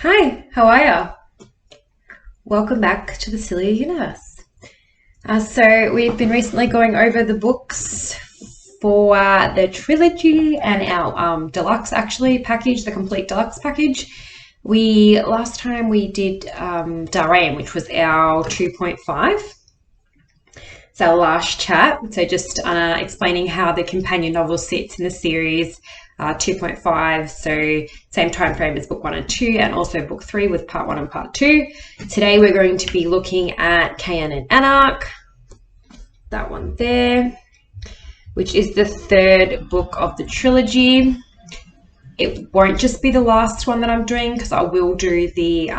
Hi, how are ya? Welcome back to the Siliou universe. So we've been recently going over the books for the Trilogy and our Deluxe package, the complete Deluxe package. Last time we did Darien, which was our 2.5. It's our last chat. So just explaining how the companion novel sits in the series. 2.5, so same time frame as book 1 and 2, and also book 3 with part 1 and part 2. Today we're going to be looking at Kaianan and Anarch, that one there, which is the third book of the trilogy. It won't just be the last one that I'm doing, because I will do the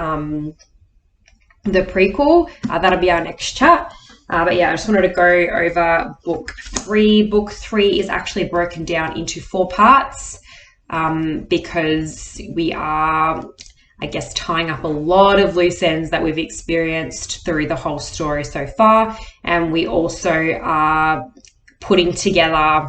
prequel. That'll be our next chat. But yeah, I just wanted to go over book 3. Book 3 is actually broken down into 4 parts because we are, I guess, tying up a lot of loose ends that we've experienced through the whole story so far. And we also are putting together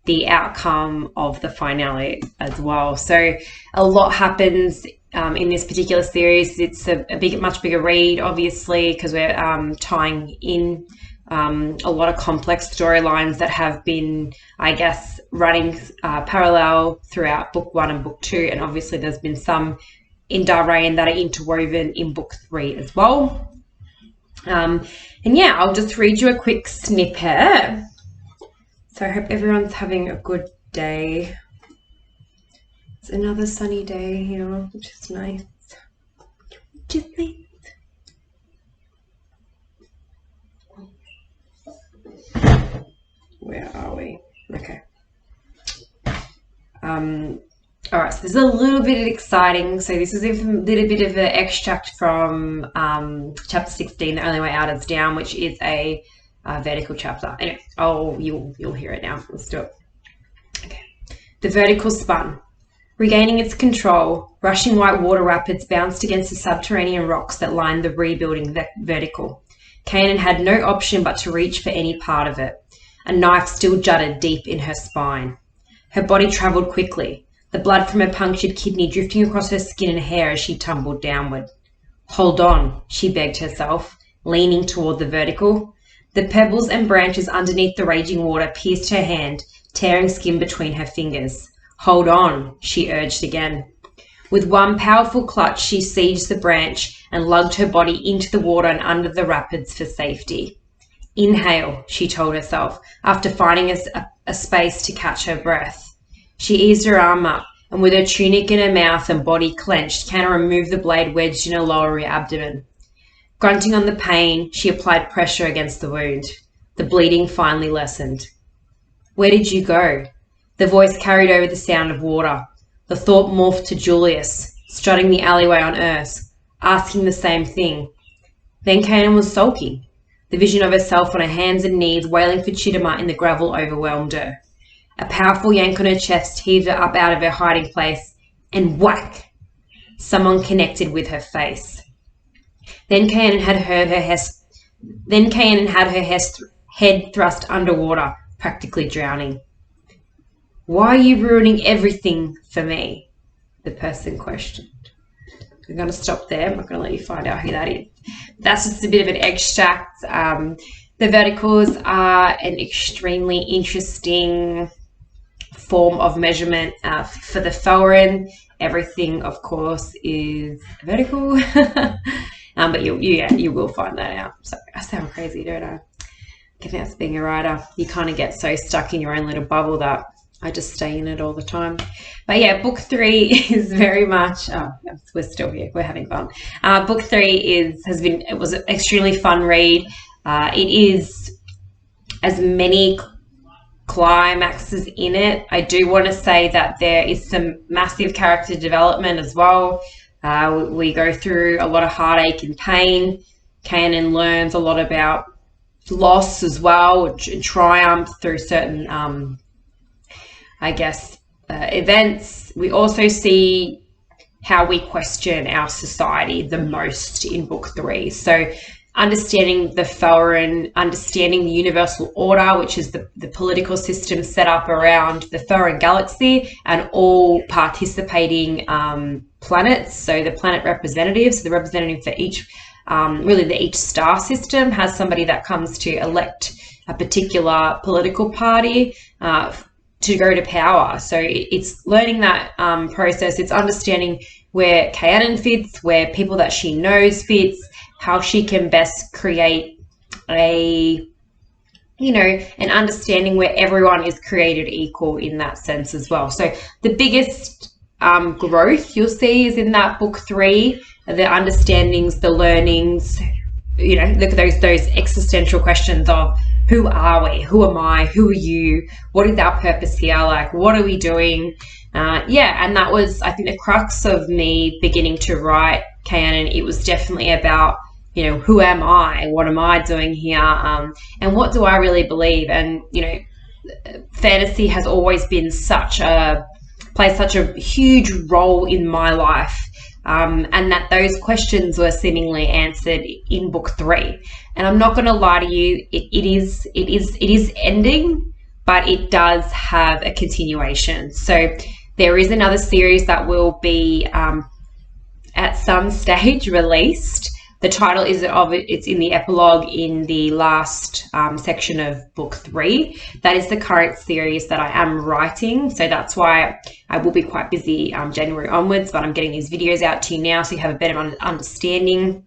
the outcome of the finale as well. So a lot happens in this particular series. It's a much bigger read, obviously, because we're tying in a lot of complex storylines that have been, I guess, running parallel throughout book 1 and book 2, and obviously there's been some in Darien that are interwoven in book 3 as well. And yeah, I'll just read you a quick snippet. So I hope everyone's having a good day. It's another sunny day here, which is nice. Where are we? Okay. All right, so this is a little bit exciting. So this is a little bit of an extract from chapter 16, The Only Way Out is Down, which is a vertical chapter. Anyway, you'll hear it now. Let's do it. Okay. The vertical spun. Regaining its control, rushing white water rapids bounced against the subterranean rocks that lined the rebuilding vertical. Kaianan had no option but to reach for any part of it. A knife still jutted deep in her spine. Her body travelled quickly, the blood from her punctured kidney drifting across her skin and hair as she tumbled downward. Hold on, she begged herself, leaning toward the vertical. The pebbles and branches underneath the raging water pierced her hand, tearing skin between her fingers. Hold on, she urged again. With one powerful clutch, she seized the branch and lugged her body into the water and under the rapids for safety. Inhale, she told herself, after finding a space to catch her breath. She eased her arm up, and with her tunic in her mouth and body clenched, Kana removed the blade wedged in her lower rear abdomen. Grunting on the pain, she applied pressure against the wound. The bleeding finally lessened. Where did you go? The voice carried over the sound of water. The thought morphed to Julius, strutting the alleyway on Earth, asking the same thing. Then Kaianan was sulking. The vision of herself on her hands and knees, wailing for Chittima in the gravel, overwhelmed her. A powerful yank on her chest heaved her up out of her hiding place, and whack! Someone connected with her face. Then Kaianan had her head thrust underwater, practically drowning. Why are you ruining everything for me? The person questioned. I'm going to stop there. I'm not going to let you find out who that is. That's just a bit of an extract. The verticals are an extremely interesting form of measurement for the Felrin. Everything, of course, is vertical. But you will find that out. Sorry, I sound crazy, don't I? I think that's being a writer. You kind of get so stuck in your own little bubble that I just stay in it all the time. But yeah, book 3 is very much, we're still here, we're having fun. Book 3 was an extremely fun read. It is as many climaxes in it. I do want to say that there is some massive character development as well. We go through a lot of heartache and pain. Kaianan learns a lot about loss as well, and triumph through certain events. We also see how we question our society the most in book 3. So understanding the Thorin, understanding the universal order, which is the political system set up around the Thorin galaxy, and all participating planets. So the planet representatives, the representative for each, each star system has somebody that comes to elect a particular political party to go to power. So it's learning that process. It's understanding where Kaianan fits, where people that she knows fits, how she can best create an understanding where everyone is created equal in that sense as well. So the biggest growth you'll see is in that book 3, the understandings, the learnings, look at those existential questions of who are we? Who am I? Who are you? What is our purpose here? Like, what are we doing? And that was, I think, the crux of me beginning to write Kaianan. It was definitely about, who am I? What am I doing here? And what do I really believe? And, fantasy has always been played such a huge role in my life. And that those questions were seemingly answered in book 3. And I'm not going to lie to you, it is ending, but it does have a continuation. So there is another series that will be at some stage released. The title it's in the epilogue in the last section of book 3. That is the current series that I am writing. So that's why I will be quite busy January onwards, but I'm getting these videos out to you now so you have a better understanding.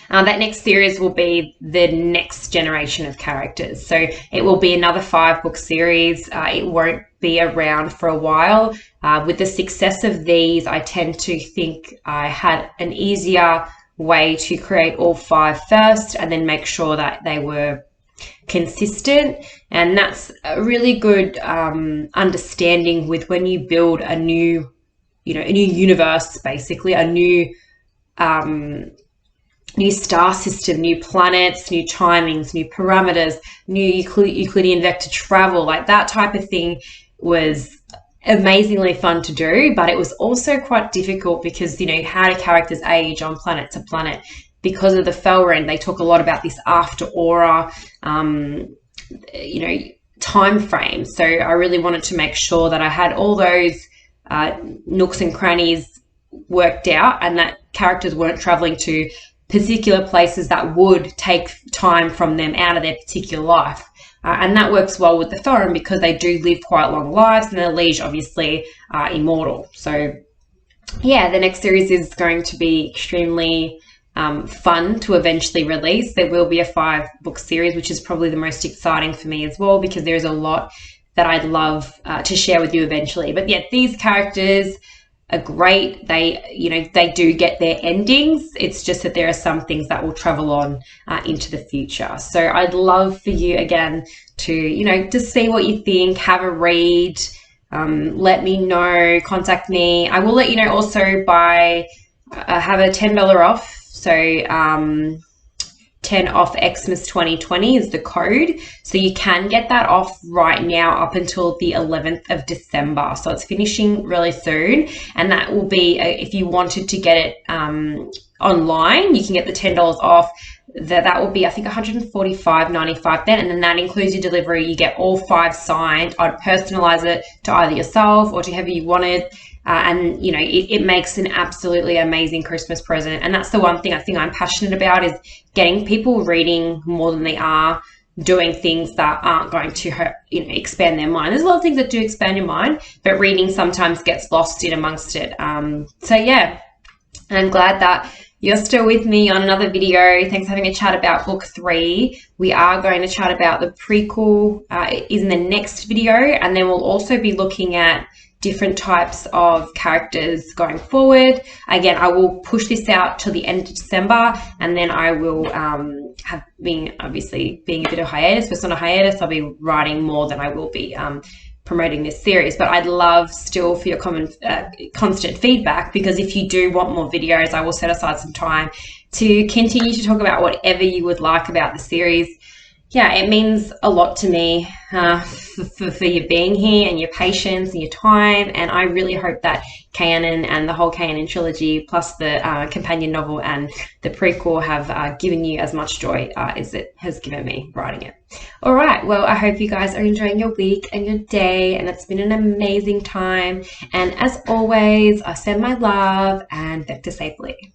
That next series will be the next generation of characters. So it will be another 5-book series. It won't be around for a while. With the success of these, I tend to think I had an easier way to create all 5 first and then make sure that they were consistent. And that's a really good understanding with when you build a new universe, basically a new star system, new planets, new timings, new parameters, new Euclidean vector travel. Like that type of thing was amazingly fun to do, but it was also quite difficult because, how do characters age on planet to planet? Because of the Felren, they talk a lot about this after aura, time frame. So I really wanted to make sure that I had all those nooks and crannies worked out, and that characters weren't traveling to particular places that would take time from them out of their particular life. And that works well with the Thorin because they do live quite long lives, and the Liege obviously are immortal. So yeah, the next series is going to be extremely fun to eventually release. There will be a 5-book series, which is probably the most exciting for me as well, because there's a lot that I'd love to share with you eventually. But yeah, these characters are great. They do get their endings. It's just that there are some things that will travel on into the future. So I'd love for you again to, to see what you think, have a read, let me know, contact me. I will let you know also by have a $10 off. So 10 off Xmas 2020 is the code. So you can get that off right now up until the 11th of December. So it's finishing really soon. And that will be, if you wanted to get it online, you can get the $10 off. That will be, I think, $145.95 then. And then that includes your delivery. You get all 5 signed. I'd personalize it to either yourself or to whoever you wanted. And, it makes an absolutely amazing Christmas present. And that's the one thing I think I'm passionate about, is getting people reading more than they are doing things that aren't going to expand their mind. There's a lot of things that do expand your mind, but reading sometimes gets lost in amongst it. So yeah, I'm glad that you're still with me on another video. Thanks for having a chat about book 3. We are going to chat about the prequel in the next video, and then we'll also be looking at different types of characters going forward. Again, I will push this out till the end of December, and then I will have been, obviously being a bit of hiatus, but it's not a hiatus, I'll be writing more than I will be promoting this series. But I'd love still for your constant feedback, because if you do want more videos, I will set aside some time to continue to talk about whatever you would like about the series. yeah, it means a lot to me for you being here and your patience and your time. And I really hope that Kaianan and the whole Kaianan trilogy, plus the companion novel and the prequel, have given you as much joy as it has given me writing it. All right, well, I hope you guys are enjoying your week and your day, and it's been an amazing time. And as always, I send my love and vector safely.